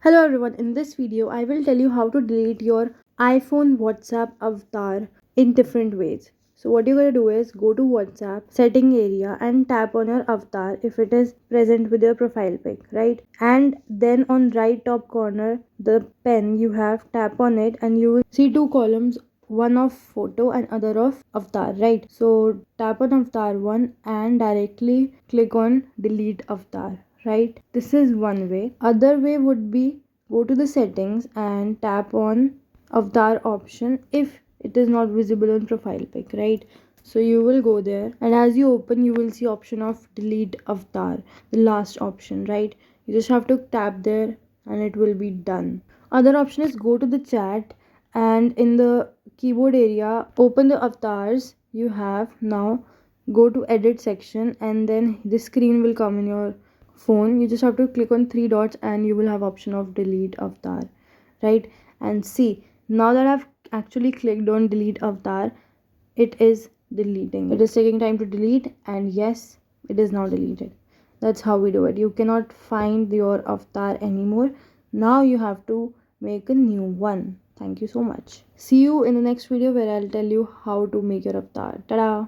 Hello everyone, in this video I will tell you how to delete your iPhone WhatsApp avatar in different ways. So what you're going to do is go to WhatsApp setting area and tap on your avatar if it is present with your profile pic, right? And then on right top corner the pen you have, tap on it and you will see two columns, one of photo and other of avatar, right? So tap on avatar 1 and directly click on delete avatar, right? This is one way. Other way would be go to the settings and tap on avatar option if it is not visible on profile pic, right? So you will go there and as you open you will see option of delete avatar, the last option, right? You just have to tap there and it will be done. Other option is go to the chat and in the keyboard area open the avatars you have. Now go to edit section and then this screen will come in your phone. You just have to click on three dots and you will have option of delete avatar, right? And see, now that I've actually clicked on delete avatar, it is deleting. It is taking time to delete and yes, it is now deleted. That's how we do it. You cannot find your avatar anymore. Now you have to make a new one. Thank you so much. See you in the next video where I'll tell you how to make your avatar. Ta-da!